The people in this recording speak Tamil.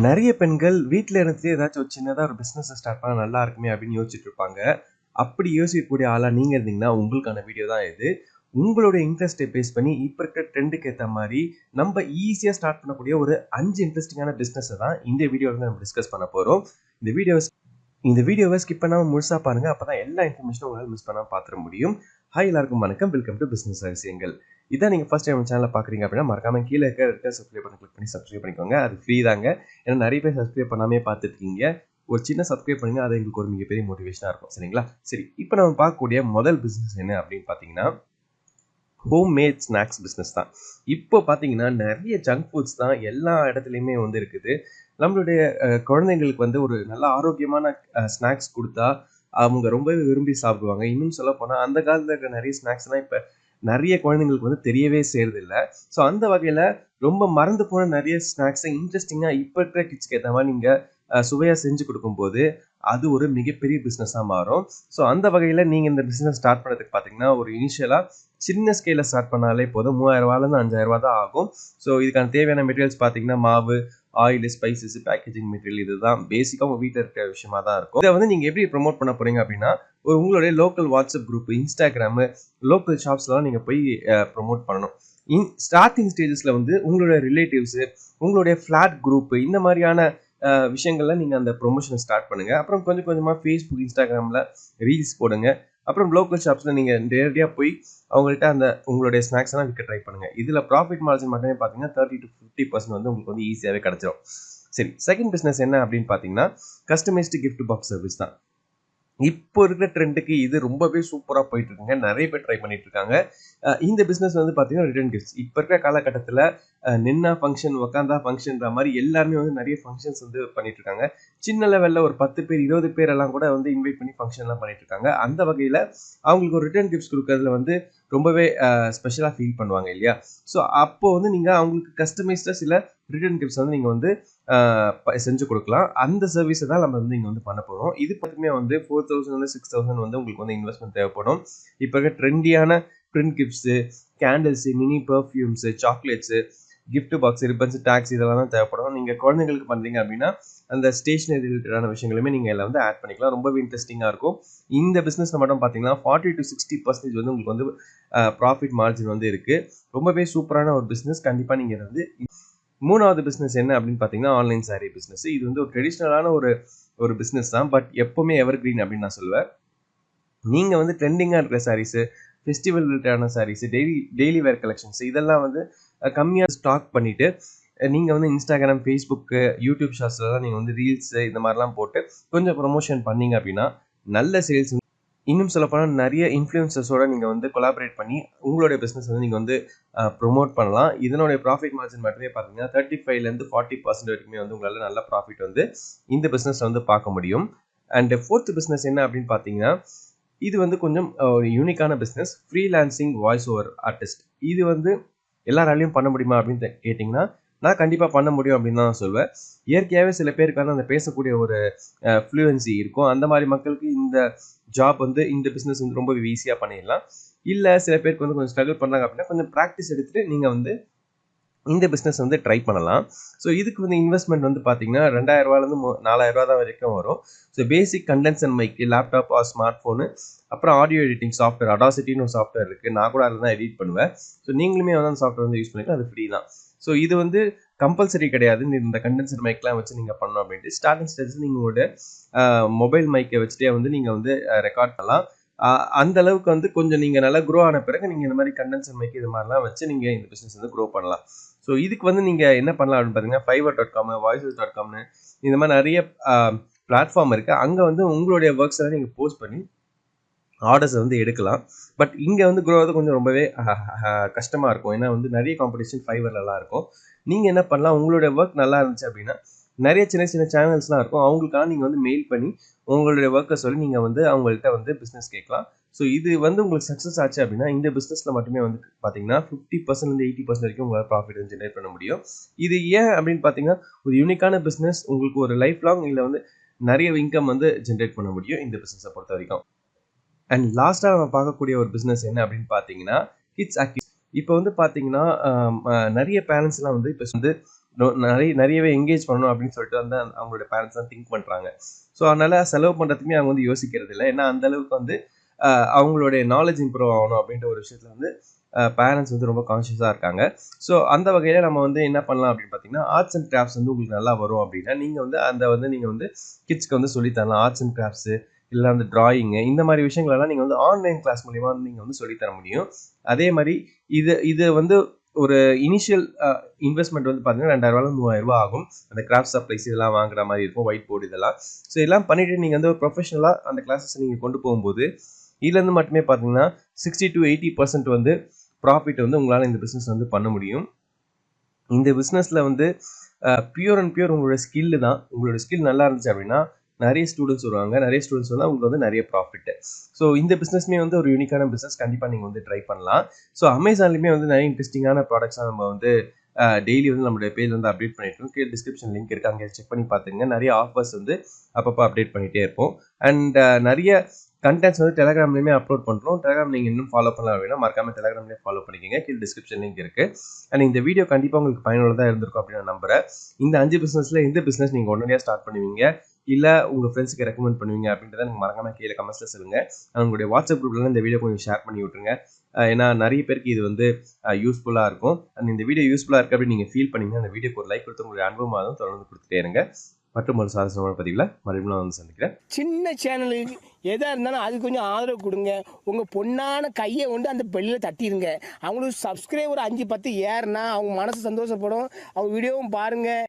நிறைய பெண்கள் வீட்ல இருந்துட்டே ஏதாச்சும் ஒரு சின்னதா ஒரு பிசினஸ் ஸ்டார்ட் பண்ணா நல்லா இருக்குமே அப்படின்னு யோசிச்சுட்டு இருப்பாங்க. அப்படி யோசிக்கக்கூடிய ஆளா நீங்க இருந்தீங்கன்னா, உங்களுக்கான வீடியோ தான் இது. உங்களுடைய இன்ட்ரெஸ்ட்டை பேஸ் பண்ணி இப்ப இருக்கிற ட்ரெண்டுக்கு ஏத்த மாரி, நம்ம ஈஸியா ஸ்டார்ட் பண்ணக்கூடிய ஒரு 5 இன்ட்ரஸ்டிங்கான பிசினஸ தான் இந்த வீடியோல வந்து நம்ம டிஸ்கஸ் பண்ண போறோம். இந்த வீடியோவ இந்த வீடியோவை ஸ்கிப் பண்ணாம முழுசா பாருங்க. அப்பதான் எல்லா இன்ஃபர்மேஷனும் உங்களால மிஸ் பண்ணாம பாத்துற முடியும். ஹாய் எல்லாருக்கும் வணக்கம். வெல்கம் டு பிசினஸ் ரகசியங்கள். இதான் நீங்க ஃபர்ஸ்ட் டைம் சேனலை பாக்குறீங்க அப்படின்னா மறக்காம கீழே இருக்க red colour subscribe button click பண்ணி சப்ஸ்கிரைப் பண்ணிக்கோங்க. அது ஃப்ரீ தாங்க. ஏன்னா நிறைய பேர் சப்ஸ்கிரைப் பண்ணாமே பார்த்துட்டு இருக்கீங்க. ஒரு சின்ன சப்ஸ்கிரைப் பண்ணுங்க. அது எங்களுக்கு ஒரு மிகப்பெரிய மோட்டிவேஷனா இருக்கும். சரிங்களா? சரி, இப்போ நம்ம பார்க்கக்கூடிய முதல் பிசினஸ் என்ன அப்படின்னு பாத்தீங்கன்னா, ஹோம்மேட் ஸ்நாக்ஸ் பிஸ்னஸ் தான். இப்போ பார்த்தீங்கன்னா நிறைய ஜங்க் ஃபுட்ஸ் தான் எல்லா இடத்துலையுமே வந்து இருக்குது. நம்மளுடைய குழந்தைங்களுக்கு வந்து ஒரு நல்ல ஆரோக்கியமான ஸ்நாக்ஸ் கொடுத்தா அவங்க ரொம்பவே விரும்பி சாப்பிடுவாங்க. இன்னும் சொல்லப்போனால் அந்த காலத்தில் இருக்கிற நிறைய ஸ்நாக்ஸ்லாம் இப்போ நிறைய குழந்தைங்களுக்கு வந்து தெரியவே செய்யறதில்ல. ஸோ அந்த வகையில் ரொம்ப மறந்து போன நிறைய ஸ்நாக்ஸை இன்ட்ரெஸ்டிங்காக இப்போ இருக்கிற கிட்ஸ்க்கு ஏற்ற மாதிரி நீங்கள் சுவையாக செஞ்சு கொடுக்கும்போது அது ஒரு மிகப்பெரிய பிஸ்னஸாக மாறும். ஸோ அந்த வகையில் நீங்கள் இந்த பிஸ்னஸ் ஸ்டார்ட் பண்ணுறதுக்கு பார்த்தீங்கன்னா ஒரு இனிஷியலாக சின்ன ஸ்கேலில் ஸ்டார்ட் பண்ணாலே போதும். 3000 5000 தான் ஆகும். ஸோ இதுக்கான தேவையான மெட்டீரியல்ஸ் பார்த்தீங்கன்னா மாவு, ஆயில், ஸ்பைசஸ், பேக்கேஜிங் மெட்டீரியல் இதுதான் பேசிக்காக உங்கள் வீட்டில் இருக்கிற விஷயமா தான் இருக்கும். இதை வந்து நீங்கள் எப்படி ப்ரொமோட் பண்ண போறீங்க அப்படின்னா, உங்களுடைய local WhatsApp group, Instagram, local ஷாப்ஸ்லாம் நீங்கள் போய் ப்ரொமோட் பண்ணணும். ஸ்டார்டிங் ஸ்டேஜஸில் வந்து உங்களுடைய ரிலேட்டிவ்ஸு, உங்களுடைய ஃப்ளாட் குரூப்பு இந்த மாதிரியான விஷயங்கள்ல நீங்கள் அந்த ப்ரொமோஷனை ஸ்டார்ட் பண்ணுங்கள். அப்புறம் கொஞ்சம் கொஞ்சமாக ஃபேஸ்புக், இன்ஸ்டாகிராமில் ரீல்ஸ் போடுங்க. அப்புறம் லோக்கல் ஷாப்ஸில் நீங்கள் நேரடியாக போய் அவங்கள்ட்ட அந்த உங்களுடைய ஸ்நாக்ஸ் எல்லாம் விற்க ட்ரை பண்ணுங்க. இதில் ப்ராஃபிட் மார்ஜின் மட்டுமே பார்த்தீங்கன்னா 30 to 50% வந்து உங்களுக்கு வந்து ஈஸியாகவே கிடைச்சிடும். சரி, செகண்ட் பிஸ்னஸ் என்ன அப்படின்னு பார்த்தீங்கன்னா, கஸ்டமைஸ்டு கிஃப்ட் பாக்ஸ் சர்வீஸ் தான். இப்போ இருக்கிற ட்ரெண்டுக்கு இது ரொம்பவே சூப்பராக போயிட்டு இருக்குங்க. நிறைய பேர் ட்ரை பண்ணிட்டு இருக்காங்க. இந்த பிஸ்னஸ் வந்து பார்த்தீங்கன்னா ரிட்டர்ன் கிஃப்ட்ஸ். இப்போ இருக்கிற காலகட்டத்தில் நின்னா ஃபங்க்ஷன், உக்காந்தா ஃபங்க்ஷன்ற மாதிரி எல்லாருமே வந்து நிறைய ஃபங்க்ஷன்ஸ் வந்து பண்ணிட்டு இருக்காங்க. சின்ன லெவலில் ஒரு 10 பேர் 20 பேர் எல்லாம் கூட வந்து இன்வைட் பண்ணி ஃபங்க்ஷன்லாம் பண்ணிட்டு இருக்காங்க. அந்த வகையில் அவங்களுக்கு ஒரு ரிட்டர்ன் கிஃப்ட்ஸ் கொடுக்கறதுல வந்து ரொம்பவே ஸ்பெஷலாக ஃபீல் பண்ணுவாங்க இல்லையா? ஸோ அப்போ வந்து நீங்கள் அவங்களுக்கு கஸ்டமைஸ்டாக சில ரிட்டர்ன் கிஃப்ட்ஸ் வந்து நீங்கள் வந்து செஞ்சு கொடுக்கலாம். அந்த சர்வீஸை தான் நம்ம வந்து இங்கே வந்து பண்ண போகிறோம். இது பார்த்துமே வந்து 4000 6000 வந்து உங்களுக்கு வந்து இன்வெஸ்ட்மெண்ட் தேவைப்படும். இப்போ இருக்க ட்ரெண்டியான print gifts, candles, mini perfumes, chocolates, gift box, ribbons, tags இதெல்லாம் தான் தேவைப்படும். நீங்கள் குழந்தைங்களுக்கு பண்ணுறீங்க அப்படின்னா அந்த ஸ்டேஷனரி ரிலேட்டடான விஷயங்களுமே நீங்கள் இதில் வந்து ஆட் பண்ணிக்கலாம். ரொம்பவே இன்ட்ரெஸ்டிங்காக இருக்கும். இந்த பிஸ்னஸில் மட்டும் பார்த்தீங்கன்னா 40 to 60% வந்து உங்களுக்கு வந்து ப்ராஃபிட் மார்ஜின் வந்து இருக்குது. ரொம்பவே சூப்பரான ஒரு பிஸ்னஸ். கண்டிப்பாக நீங்கள் இதை வந்து மூணாவது பிஸ்னஸ் என்ன அப்படின்னு பார்த்தீங்கன்னா ஆன்லைன் சாரீ பிஸ்னஸ். இது வந்து ஒரு ட்ரெடிஷ்னலான ஒரு பிஸ்னஸ் தான். பட் எப்போவுமே எவர் கிரீன் அப்படின்னு நான் சொல்லுவேன். நீங்கள் வந்து ட்ரெண்டிங்காக இருக்கிற சாரீஸு, ஃபெஸ்டிவல் ரிலேட்டடான சாரீஸு, டெய்லி வேர் கலெக்ஷன்ஸ் இதெல்லாம் வந்து கம்மியாக ஸ்டாக் பண்ணிவிட்டு நீங்கள் வந்து இன்ஸ்டாகிராம், ஃபேஸ்புக்கு, யூடியூப் ஷார்ட்ஸ்லாம் நீங்கள் வந்து ரீல்ஸு இந்த மாதிரிலாம் போட்டு கொஞ்சம் ப்ரொமோஷன் பண்ணீங்க அப்படின்னா நல்ல சேல்ஸ். இன்னும் சொல்லப்போனால் நிறைய இன்ஃப்ளூயன்சர்ஸோட நீங்கள் வந்து கொலாபரேட் பண்ணி உங்களுடைய பிஸ்னஸ் வந்து நீங்கள் வந்து ப்ரொமோட் பண்ணலாம். இதனுடைய ப்ராஃபிட் மார்ஜின் மட்டுமே பார்த்தீங்கன்னா 35% 40% வரைக்குமே வந்து உங்களால் நல்ல ப்ராஃபிட் வந்து இந்த பிஸ்னஸில் வந்து பார்க்க முடியும். அண்ட் ஃபோர்த் பிஸ்னஸ் என்ன அப்படின்னு பார்த்தீங்கன்னா, இது வந்து கொஞ்சம் ஒரு யூனிக்கான business. Freelancing voice over artist. இது வந்து எல்லாராலையும் பண்ண முடியுமா அப்படின்னு கேட்டிங்கன்னா, நான் கண்டிப்பாக பண்ண முடியும் அப்படின்னு தான் சொல்வேன். இயற்கையாகவே சில பேருக்கு வந்து அந்த பேசக்கூடிய ஒரு ஃப்ளூயன்சி இருக்கும். அந்த மாதிரி மக்களுக்கு இந்த ஜாப் வந்து இந்த பிஸ்னஸ் வந்து ரொம்ப ஈஸியாக பண்ணிடலாம். இல்லை சில பேருக்கு வந்து கொஞ்சம் ஸ்ட்ரகிள் பண்ணாங்க அப்படின்னா கொஞ்சம் ப்ராக்டிஸ் எடுத்துகிட்டு நீங்கள் வந்து இந்த பிஸ்னஸ் வந்து ட்ரை பண்ணலாம். ஸோ இதுக்கு வந்து இன்வெஸ்ட்மெண்ட் வந்து பார்த்தீங்கன்னா 2000 4000 தான் வரைக்கும் வரும். So basic condenser and mic, laptop or smart phone, அப்புறம் ஆடியோ எடிட்டிங் சாஃப்ட்வேர், அடாசிட்டின்னு ஒரு சாஃப்ட்வேர் இருக்குது. நான் கூட அதில் தான் எடிட் பண்ணுவேன். ஸோ நீங்களுமே வந்து அந்த சாஃப்ட்வேர் வந்து யூஸ் பண்ணிக்கலாம். அது ஃப்ரீ தான். ஸோ இது வந்து கம்பல்சரி கிடையாது. இந்த கண்டென்சர் மைக்லாம் வச்சு நீங்கள் பண்ணணும் அப்படின்ட்டு ஸ்டார்டிங் ஸ்டேஜ் நீங்கள் உங்களோட மொபைல் மைக்கை வச்சுட்டே வந்து நீங்கள் வந்து ரெக்கார்ட் பண்ணலாம். அந்த அளவுக்கு வந்து கொஞ்சம் நீங்கள் நல்லா க்ரோ ஆன பிறகு நீங்கள் இந்த மாதிரி கண்டென்சர் மைக் இது மாதிரிலாம் வச்சு நீங்கள் இந்த பிஸ்னஸ் வந்து க்ரோ பண்ணலாம். ஸோ இதுக்கு வந்து நீங்கள் என்ன பண்ணலாம் அப்படின்னு பார்த்தீங்கன்னா fiverr.com, voices.comனு இந்த மாதிரி நிறைய பிளாட்ஃபார்ம் இருக்குது. அங்கே வந்து உங்களுடைய ஒர்க்ஸ் எல்லாம் நீங்கள் போஸ்ட் பண்ணி ஆர்டர்ஸை வந்து எடுக்கலாம். பட் இங்கே வந்து க்ரோ ஆகிறது கொஞ்சம் ரொம்பவே கஷ்டமாக இருக்கும். ஏன்னா வந்து நிறைய காம்படிஷன் ஃபைவர்லலாம் இருக்கும். நீங்கள் என்ன பண்ணலாம், உங்களுடைய ஒர்க் நல்லா இருந்துச்சு அப்படின்னா நிறைய சின்ன சின்ன சேனல்ஸ்லாம் இருக்கும். அவங்களுக்காக நீங்கள் வந்து மெயில் பண்ணி உங்களுடைய ஒர்க்கை சொல்லி நீங்கள் வந்து அவங்கள்ட்ட வந்து பிஸ்னஸ் கேட்கலாம். ஸோ இது வந்து உங்களுக்கு சக்ஸஸ் ஆச்சு அப்படின்னா இந்த பிஸ்னஸில் மட்டுமே வந்து பார்த்தீங்கன்னா 50% 80% வரைக்கும் உங்களால் ப்ராஃபிட் வந்து ஜென்ரேட் பண்ண முடியும். இது ஏன் அப்படின்னு பார்த்தீங்கன்னா ஒரு யூனிக்கான பிஸ்னஸ், உங்களுக்கு ஒரு லைஃப் லாங் இல்லை வந்து நிறைய இன்கம் வந்து ஜென்ரேட் பண்ண முடியும் இந்த பிஸ்னஸை பொறுத்த வரைக்கும். அண்ட் லாஸ்ட்டாக நம்ம பார்க்கக்கூடிய ஒரு பிஸ்னஸ் என்ன அப்படின்னு பார்த்தீங்கன்னா கிட்ஸ் ஆக்டிவிட்டி. இப்போ வந்து பார்த்தீங்கன்னா நிறைய பேரண்ட்ஸ்லாம் வந்து இப்போ வந்து நிறையவே என்கேஜ் பண்ணணும் அப்படின்னு சொல்லிட்டு வந்து அவங்களோட பேரண்ட்ஸ் தான் திங்க் பண்ணுறாங்க. ஸோ அதனால செலவு பண்ணுறதுக்குமே அவங்க வந்து யோசிக்கிறது இல்லை. ஏன்னா அந்த அளவுக்கு வந்து அவங்களுடைய நாலேஜ் இம்ப்ரூவ் ஆகணும் அப்படின்ற ஒரு விஷயத்தில் வந்து பேரண்ட்ஸ் வந்து ரொம்ப கான்ஷியஸாக இருக்காங்க. ஸோ அந்த வகையில் நம்ம வந்து என்ன பண்ணலாம் அப்படின்னு பார்த்தீங்கன்னா, ஆர்ட்ஸ் அண்ட் கிராஃப்ட்ஸ் வந்து உங்களுக்கு நல்லா வரும் அப்படின்னா நீங்கள் வந்து கிட்ஸ்க்கு வந்து சொல்லித்தரலாம். ஆர்ட்ஸ் அண்ட் கிராஃப்ட்ஸு இல்லை அந்த டிராயிங்கு இந்த மாதிரி விஷயங்களெல்லாம் நீங்கள் வந்து ஆன்லைன் கிளாஸ் மூலிமா வந்து நீங்கள் வந்து சொல்லித்தர முடியும். அதே மாதிரி இது வந்து ஒரு இனிஷியல் இன்வெஸ்ட்மெண்ட் வந்து பார்த்தீங்கன்னா 2000 3000 ஆகும். அந்த கிராஃப்ட் சப்ளைஸ் இதெல்லாம் வாங்குற மாதிரி இருக்கும், ஒயிட் போர்டு இதெல்லாம். ஸோ எல்லாம் பண்ணிவிட்டு நீங்கள் வந்து ஒரு ப்ரொஃபஷனலாக அந்த கிளாஸஸ் நீங்கள் கொண்டு போகும்போது இதுலேருந்து மட்டுமே பார்த்தீங்கன்னா 60 to 80% வந்து ப்ராஃபிட் வந்து உங்களால் இந்த பிஸ்னஸ் வந்து பண்ண முடியும். இந்த பிஸ்னஸில் வந்து பியூர் அண்ட் பியூர் உங்களோட ஸ்கில்லு தான். உங்களோட ஸ்கில் நல்லா இருந்துச்சு அப்படின்னா நிறைய ஸ்டூடெண்ட்ஸ் வருவாங்க. நிறைய ஸ்டூடெண்ட்ஸ் வந்தால் உங்களுக்கு வந்து நிறைய ப்ராஃபிட். ஸோ இந்த பிஸ்னஸ்மே வந்து ஒரு யூனிக்கான பிஸ்னஸ். கண்டிப்பாக நீங்கள் வந்து ட்ரை பண்ணலாம். ஸோ அமேசான்லேயுமே வந்து நிறைய இன்ட்ரெஸ்டிங்கான ப்ராடக்ட்ஸாக நம்ம வந்து டெய்லி வந்து நம்மளுடைய பேஜ் வந்து அப்டேட் பண்ணிட்டு இருக்கோம். கீழே டிஸ்கிரிப்ஷன் லிங்க் இருக்குது, அங்கே செக் பண்ணி பார்த்துங்க. நிறைய ஆஃபர்ஸ் வந்து அப்பப்போ அப்டேட் பண்ணிகிட்டே இருப்போம். அண்ட் நிறைய கண்டென்ட்ஸ் வந்து டெலிகிராம்லேயுமே அப்லோட் பண்ணுறோம். டெலிகிராம் நீங்கள் இன்னும் ஃபாலோ பண்ணலாம் அப்படின்னா மறக்காமல் டெலிகிராம்லேயே ஃபாலோ பண்ணிக்கோங்க. கீழே டிஸ்கிரிப்ஷன் லிங்க் இருக்குது. அண்ட் இந்த வீடியோ கண்டிப்பாக உங்களுக்கு பயனுள்ளதாக இருந்திருக்கும் அப்படின்னு நான் நம்புகிறேன். இந்த 5 பிஸ்னஸில் எந்த பிஸ்னஸ் நீங்கள் உடனடியாக ஸ்டார்ட் பண்ணுவீங்க, இல்லை உங்கள் ஃப்ரெண்ட்ஸுக்கு ரெக்கமெண்ட் பண்ணுவீங்க அப்படின்றத எனக்கு மறக்காமல் கீழே கமெண்ட்ஸில் சொல்லுங்கள். உங்களுடைய வாட்ஸ்அப் குரூப்ல இந்த வீடியோ கொஞ்சம் ஷேர் பண்ணி விட்டுருங்க. ஏன்னா நிறைய பேருக்கு இது வந்து யூஸ்ஃபுல்லாக இருக்கும். அண்ட் இந்த வீடியோ யூஸ்ஃபுல்லாக இருக்குது அப்படின்னு நீங்கள் ஃபீல் பண்ணீங்கன்னா அந்த வீடியோக்கு ஒரு லைக் கொடுத்து உங்களுடைய அனுபவமாக தொடர்ந்து கொடுத்துட்டே இருங்க. மற்றும் ஒரு சாதனமான பதிவில் மறுபடியும் வந்து சந்திக்கிறேன். சின்ன சேனலுக்கு எதாக இருந்தாலும் அது கொஞ்சம் ஆதரவு கொடுங்க. உங்கள் பொண்ணான கையை கொண்டு அந்த பெல்லில் தட்டிடுங்க. அவங்களுக்கு சப்ஸ்கிரைபர் 5 10 ஏறுனா அவங்க மனசு சந்தோஷப்படும். அவங்க வீடியோவும் பாருங்கள்.